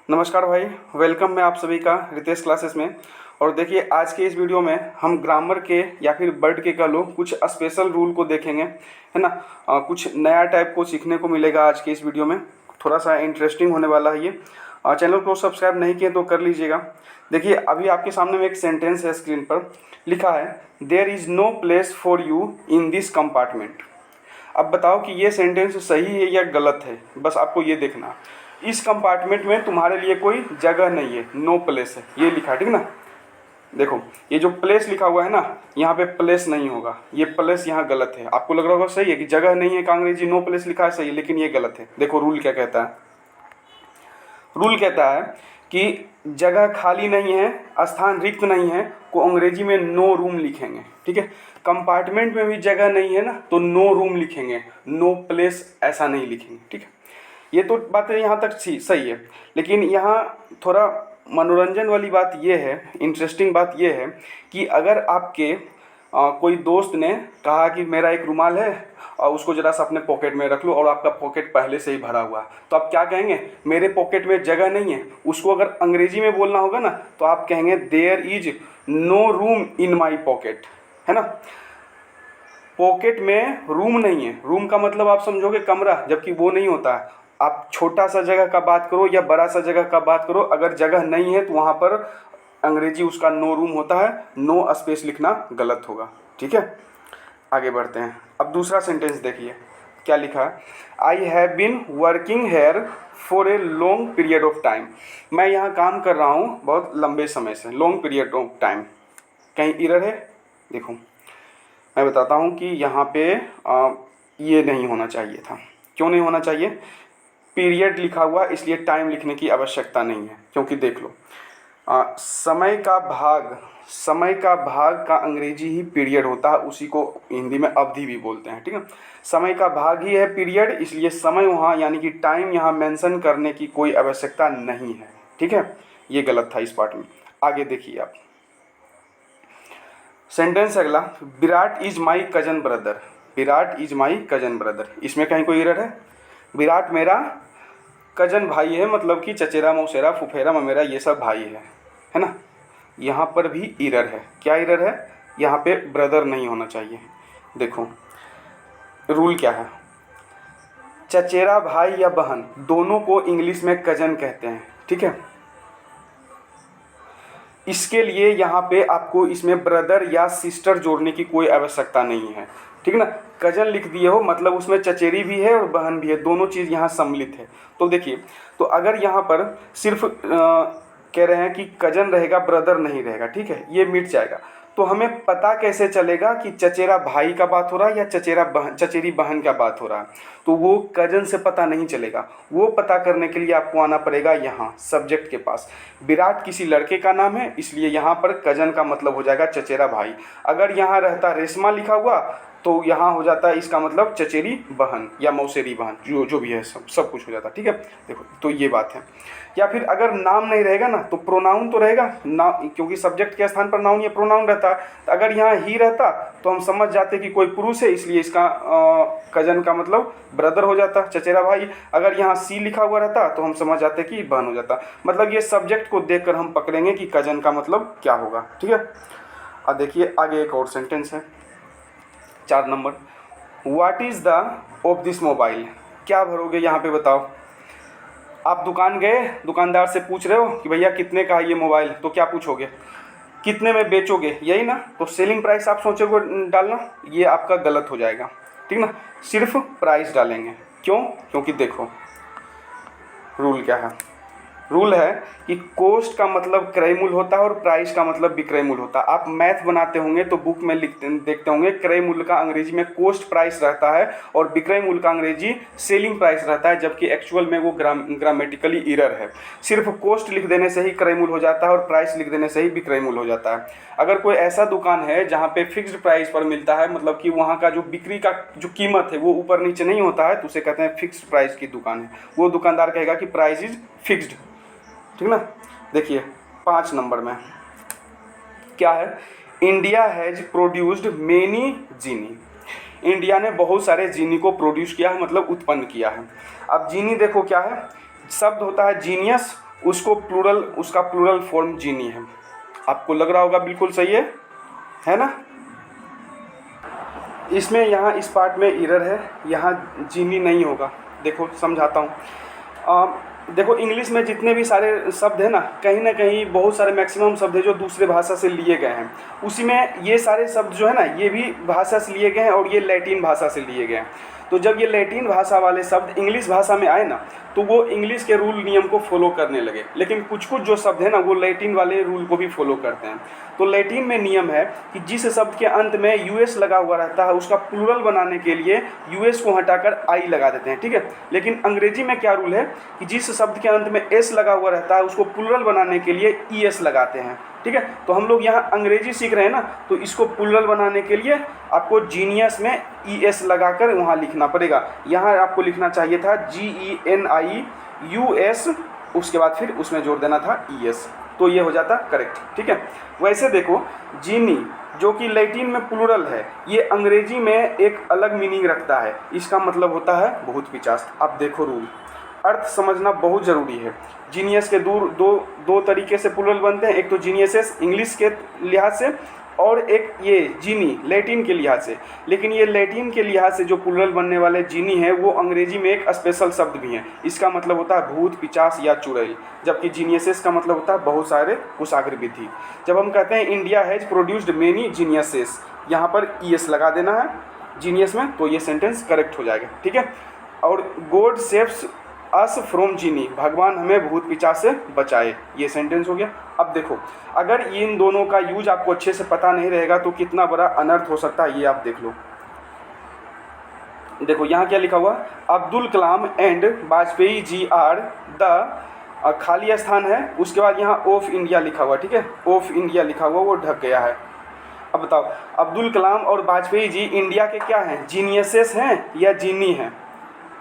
नमस्कार भाई, वेलकम है आप सभी का रितेश क्लासेस में। और देखिए आज के इस वीडियो में हम ग्रामर के या फिर वर्ड के कह लो कुछ स्पेशल रूल को देखेंगे, है ना। कुछ नया टाइप को सीखने को मिलेगा आज के इस वीडियो में। थोड़ा सा इंटरेस्टिंग होने वाला है ये। चैनल को सब्सक्राइब नहीं किए तो कर लीजिएगा। देखिए अभी आपके सामने में एक सेंटेंस है, स्क्रीन पर लिखा है, there is no place for you in this compartment. अब बताओ कि ये सेंटेंस सही है या गलत है, बस आपको ये देखना। इस कंपार्टमेंट में तुम्हारे लिए कोई जगह नहीं है, नो प्लेस है, ये लिखा है, ठीक ना। देखो ये जो प्लेस लिखा हुआ है ना, यहाँ पे प्लेस नहीं होगा, ये प्लेस यहाँ गलत है। आपको लग रहा होगा सही है कि जगह नहीं है का अंग्रेजी नो प्लेस लिखा है, सही है, लेकिन ये गलत है। देखो रूल क्या कहता है। रूल कहता है कि जगह खाली नहीं है, स्थान रिक्त नहीं है, को अंग्रेजी में नो रूम लिखेंगे, ठीक है। कंपार्टमेंट में भी जगह नहीं है ना, तो नो रूम लिखेंगे, नो प्लेस ऐसा नहीं लिखेंगे, ठीक है। ये तो बातें यहाँ तक सही है, लेकिन यहाँ थोड़ा मनोरंजन वाली बात ये है, इंटरेस्टिंग बात ये है कि अगर आपके कोई दोस्त ने कहा कि मेरा एक रुमाल है और उसको ज़रा सा अपने पॉकेट में रख लो, और आपका पॉकेट पहले से ही भरा हुआ है, तो आप क्या कहेंगे, मेरे पॉकेट में जगह नहीं है। उसको अगर अंग्रेजी में बोलना होगा ना, तो आप कहेंगे there is no room in my pocket, है ना। पॉकेट में रूम नहीं है, रूम का मतलब आप समझोगे कमरा, जबकि वो नहीं होता है। आप छोटा सा जगह का बात करो या बड़ा सा जगह का बात करो, अगर जगह नहीं है तो वहाँ पर अंग्रेजी उसका नो रूम होता है, नो स्पेस लिखना गलत होगा, ठीक है। आगे बढ़ते हैं। अब दूसरा सेंटेंस देखिए क्या लिखा है, I have been working here for a long period of time. मैं यहाँ काम कर रहा हूँ बहुत लंबे समय से, लॉन्ग पीरियड ऑफ टाइम। कहीं इरर है? देखो मैं बताता हूँ कि यहाँ पे ये नहीं होना चाहिए था। क्यों नहीं होना चाहिए? पीरियड लिखा हुआ, इसलिए टाइम लिखने की आवश्यकता नहीं है। क्योंकि देख लो समय का भाग का अंग्रेजी ही पीरियड होता है, उसी को हिंदी में अवधि भी बोलते हैं, ठीक है। समय का भाग ही है पीरियड, इसलिए समय वहाँ यानी कि टाइम यहाँ मेंशन करने की कोई आवश्यकता नहीं है, ठीक है। ये गलत था इस पार्ट में। आगे देखिए आप सेंटेंस अगला, Virat is my cousin brother. Virat is my cousin brother, इसमें कहीं कोई एरर है? विराट मेरा कजन भाई है, मतलब कि चचेरा मौसेरा फुफेरा ममेरा ये सब भाई है ना। यहाँ पर भी एरर है। क्या एरर है? यहाँ पे ब्रदर नहीं होना चाहिए। देखो रूल क्या है, चचेरा भाई या बहन दोनों को इंग्लिश में कजन कहते हैं, ठीक है। इसके लिए यहाँ पे आपको इसमें ब्रदर या सिस्टर जोड़ने की कोई आवश्यकता नहीं है, ठीक ना। कजन लिख दिए हो मतलब उसमें चचेरी भी है और बहन भी है, दोनों चीज़ यहाँ सम्मिलित है। तो देखिए, तो अगर यहाँ पर सिर्फ कह रहे हैं कि कजन रहेगा, ब्रदर नहीं रहेगा, ठीक है, ये मिट जाएगा। तो हमें पता कैसे चलेगा कि चचेरा भाई का बात हो रहा है या चचेरी बहन का बात हो रहा है? तो वो कजन से पता नहीं चलेगा। वो पता करने के लिए आपको आना पड़ेगा यहाँ सब्जेक्ट के पास। विराट किसी लड़के का नाम है, इसलिए यहाँ पर कजन का मतलब हो जाएगा चचेरा भाई। अगर यहाँ रहता रेशमा लिखा हुआ तो यहाँ हो जाता है इसका मतलब चचेरी बहन या मौसेरी बहन, जो भी है सब कुछ हो जाता है, ठीक है। देखो तो ये बात है। या फिर अगर नाम नहीं रहेगा ना, तो प्रोनाउन तो रहेगा ना, क्योंकि सब्जेक्ट के स्थान पर नाउन या प्रोनाउन रहता है। तो अगर यहाँ ही रहता तो हम समझ जाते कि कोई पुरुष है, इसलिए इसका कजन का मतलब ब्रदर हो जाता, चचेरा भाई। अगर यहाँ सी लिखा हुआ रहता तो हम समझ जाते कि बहन हो जाता। मतलब ये सब्जेक्ट को देखकर हम पकड़ेंगे कि कजन का मतलब क्या होगा, ठीक है। अब देखिए आगे एक और सेंटेंस है 4 number, what is the of this mobile. क्या भरोगे यहाँ पे बताओ। आप दुकान गए, दुकानदार से पूछ रहे हो कि भैया कितने का है ये मोबाइल, तो क्या पूछोगे, कितने में बेचोगे, यही ना। तो सेलिंग प्राइस आप सोचोगे डालना, ये आपका गलत हो जाएगा, ठीक ना। सिर्फ प्राइस डालेंगे। क्यों? क्योंकि देखो रूल क्या है। रूल है कि कोस्ट का मतलब क्रय मूल्य होता है और प्राइस का मतलब विक्रय मूल्य होता है। आप मैथ बनाते होंगे तो बुक में देखते होंगे, क्रय मूल्य का अंग्रेजी में कोस्ट प्राइस रहता है और विक्रय मूल्य का अंग्रेजी सेलिंग प्राइस रहता है, जबकि एक्चुअल में वो ग्रामेटिकली एरर है। सिर्फ कोस्ट लिख देने से ही क्रय मूल्य हो जाता है और प्राइस लिख देने से ही विक्रय मूल्य हो जाता है। अगर कोई ऐसा दुकान है जहाँ पे फिक्स्ड प्राइस पर मिलता है, मतलब कि वहाँ का जो बिक्री का जो कीमत है वो ऊपर नीचे नहीं होता है, तो उसे कहते हैं फिक्स्ड प्राइस की दुकान है। वो दुकानदार कहेगा कि प्राइस इज फिक्स्ड, ठीक ना। देखिए 5 नंबर में क्या है, India has produced many genie. India ने बहुत सारे जीनी को प्रोड्यूस किया है, मतलब उत्पन्न किया है। अब जीनी देखो क्या है, शब्द होता है जीनियस उसको प्लूरल, उसका प्लूरल फॉर्म जीनी है। आपको लग रहा होगा बिल्कुल सही है ना। इसमें यहाँ इस पार्ट में एरर है, यहाँ जीनी नहीं होगा। देखो समझाता हूँ। देखो इंग्लिश में जितने भी सारे शब्द हैं ना कहीं बहुत सारे मैक्सिमम शब्द है जो दूसरे भाषा से लिए गए हैं। उसी में ये सारे शब्द जो है ना ये भी भाषा से लिए गए हैं और ये लैटिन भाषा से लिए गए हैं। तो जब ये लैटिन भाषा वाले शब्द इंग्लिश भाषा में आए ना तो वो इंग्लिश के रूल नियम को फॉलो करने लगे। लेकिन कुछ कुछ जो शब्द है ना वो लैटिन वाले रूल को भी फॉलो करते हैं। तो लैटिन में नियम है कि जिस शब्द के अंत में यूएस लगा हुआ रहता है उसका प्लूरल बनाने के लिए यूएस को हटाकर आई लगा देते हैं, ठीक है। लेकिन अंग्रेजी में क्या रूल है कि जिस शब्द के अंत में एस लगा हुआ रहता है उसको प्लूरल बनाने के लिए ईएस लगाते हैं, ठीक है। तो हम लोग यहाँ अंग्रेजी सीख रहे हैं ना, तो इसको प्लूरल बनाने के लिए आपको जीनियस में ईएस लगाकर वहाँ लिखना पड़ेगा। यहाँ आपको लिखना चाहिए था GENIUS, उसके बाद फिर उसमें जोड़ देना था ईएस, तो ये हो जाता करेक्ट, ठीक है। वैसे देखो जीनी जो कि लैटिन में प्लूरल है, ये अंग्रेजी में एक अलग मीनिंग रखता है। इसका मतलब होता है बहुत पिचास। अब देखो रूल, अर्थ समझना बहुत ज़रूरी है। जीनियस के दो तरीके से प्लूरल बनते हैं, एक तो जीनियसेस इंग्लिश के लिहाज से और एक ये जीनी लैटिन के लिहाज से। लेकिन ये लैटिन के लिहाज से जो प्लूरल बनने वाले जीनी है वो अंग्रेजी में एक स्पेशल शब्द भी है। इसका मतलब होता है भूत, पिचास या चुड़ैल, जबकि जीनियसेस का मतलब होता है बहुत सारे कुशाग्र विधि। जब हम कहते हैं India has produced many geniuses, यहाँ पर ईएस लगा देना है जीनियस में, तो ये सेंटेंस करेक्ट हो जाएगा, ठीक है। और गॉड सेव्स अस फ्रॉम जीनी, भगवान हमें भूत पिचास से बचाए, ये सेंटेंस हो गया। अब देखो अगर इन दोनों का यूज आपको अच्छे से पता नहीं रहेगा तो कितना बड़ा अनर्थ हो सकता है ये आप देख लो। देखो यहाँ क्या लिखा हुआ, Abdul Kalam and Vajpayee ji are the, खाली स्थान है, उसके बाद यहाँ ऑफ इंडिया लिखा हुआ, ठीक है। ऑफ इंडिया लिखा हुआ वो ढक गया है। अब बताओ अब्दुल कलाम और वाजपेयी जी इंडिया के क्या हैं, जीनियसेस हैं या जीनी हैं।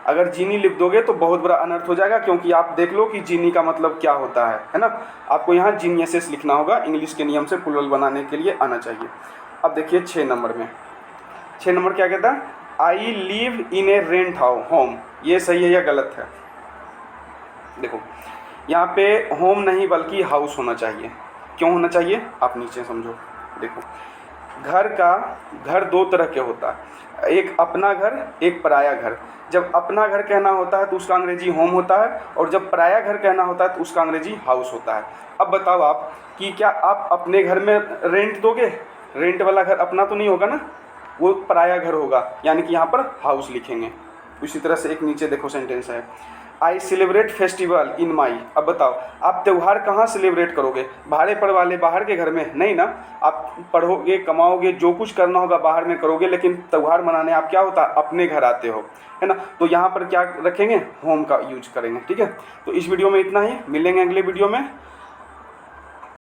अगर जीनी लिख दोगे तो बहुत बड़ा अनर्थ हो जाएगा, क्योंकि आप देख लो कि जीनी का मतलब क्या होता है ना। आपको यहाँ जीनियसेस लिखना होगा, इंग्लिश के नियम से प्लूरल बनाने के लिए आना चाहिए। अब देखिए 6 नंबर में, 6 नंबर क्या कहता है, I live in A rent home, ये सही है या गलत है। देखो यहाँ पे होम नहीं बल्कि हाउस होना चाहिए। क्यों होना चाहिए आप नीचे समझो। देखो घर 2 तरह के होता है, एक अपना घर एक पराया घर। जब अपना घर कहना होता है तो उसका अंग्रेजी होम होता है, और जब पराया घर कहना होता है तो उसका अंग्रेजी हाउस होता है। अब बताओ आप कि क्या आप अपने घर में रेंट दोगे, रेंट वाला घर अपना तो नहीं होगा ना, वो पराया घर होगा, यानी कि यहाँ पर हाउस लिखेंगे। उसी तरह से एक नीचे देखो सेंटेंस है, आई सेलिब्रेट फेस्टिवल इन माई। अब बताओ आप त्यौहार कहाँ सेलिब्रेट करोगे, भाड़े पर वाले बाहर के घर में नहीं ना। आप पढ़ोगे कमाओगे जो कुछ करना होगा बाहर में करोगे, लेकिन त्यौहार मनाने आप क्या होता है अपने घर आते हो, है ना। तो यहाँ पर क्या रखेंगे, होम का यूज करेंगे, ठीक है। तो इस वीडियो में इतना ही, मिलेंगे अगले वीडियो में।